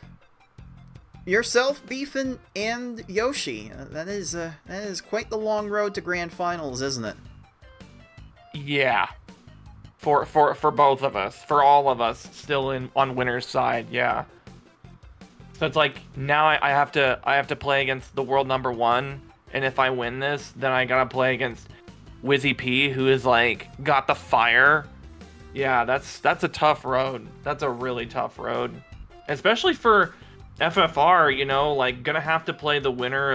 yourself, Beefin, and Yoshi. That is quite the long road to grand finals, isn't it? Yeah. For both of us, for all of us, still on winner's side, yeah. So it's like now I have to play against the world #1, and if I win this, then I gotta play against Wizzy P, who is like got the fire. Yeah, that's a tough road. That's a really tough road, especially for FFR. Like gonna have to play the winner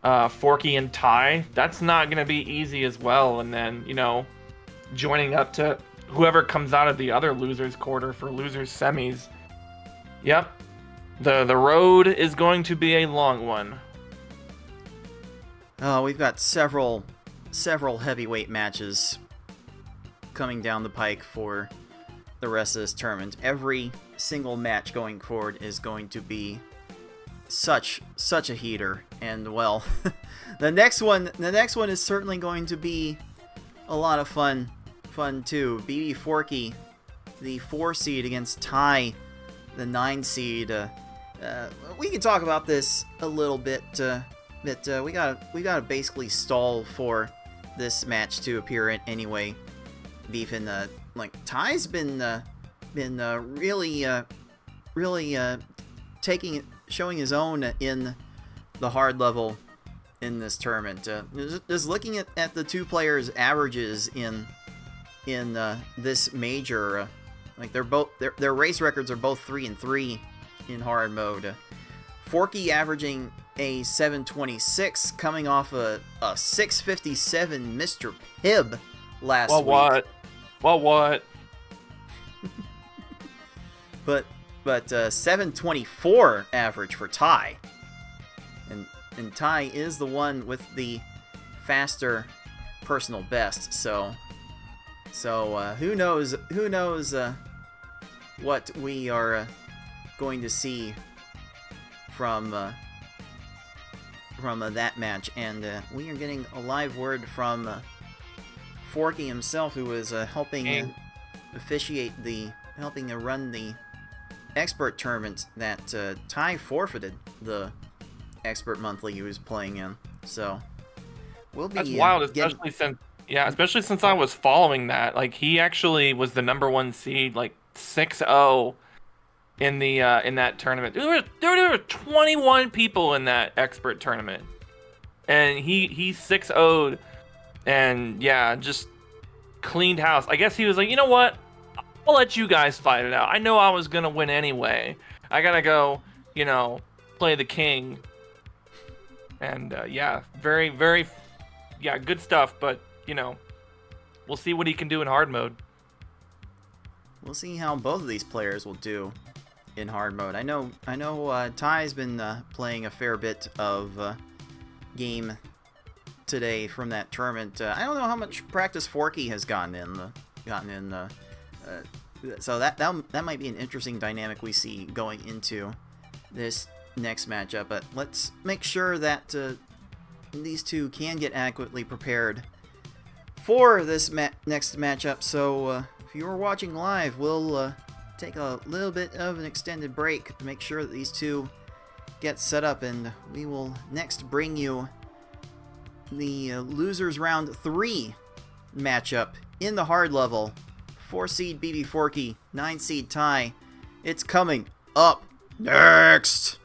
of Forky and Ty. That's not gonna be easy as well, and then joining up to whoever comes out of the other losers quarter for losers semis. Yep. The road is going to be a long one. Oh, we've got several heavyweight matches coming down the pike for the rest of this tournament. Every single match going forward is going to be such a heater, and well, the next one is certainly going to be a lot of fun too. BB Forky, the 4 seed against Ty, the 9 seed. We can talk about this a little bit. We gotta basically stall for this match to appear in anyway. Beefin, like Ty's been really showing his own in the hard level in this tournament. Just looking at the two players' averages in this major, like their race records are both 3-3 in hard mode. Forky averaging a 726, coming off a 657 Mr. Pibb last week. What? But 724 average for Ty, and Ty is the one with the faster personal best. So who knows what we are going to see from that match, and we are getting a live word from Forky himself, who is helping run the expert tournament that Ty forfeited the expert monthly he was playing in. So we'll be that's wild, especially since I was following that. Like, he actually was the #1 seed, like 6-0 in the in that tournament. There were 21 people in that expert tournament, and he 6-0'd, and yeah, just cleaned house. I guess he was like, you know what? I'll let you guys fight it out. I know I was gonna win anyway. I gotta go, play the king. And yeah, very, very, good stuff. But we'll see what he can do in hard mode. We'll see how both of these players will do in hard mode. I know. Ty's been playing a fair bit of game today from that tournament. I don't know how much practice Forky has gotten in. So that might be an interesting dynamic we see going into this next matchup. But let's make sure that these two can get adequately prepared for this next matchup. So if you are watching live, we'll take a little bit of an extended break to make sure that these two get set up, and we will next bring you the losers round 3 matchup in the hard level. 4 seed BB Forky, 9 seed Ty. It's coming up next.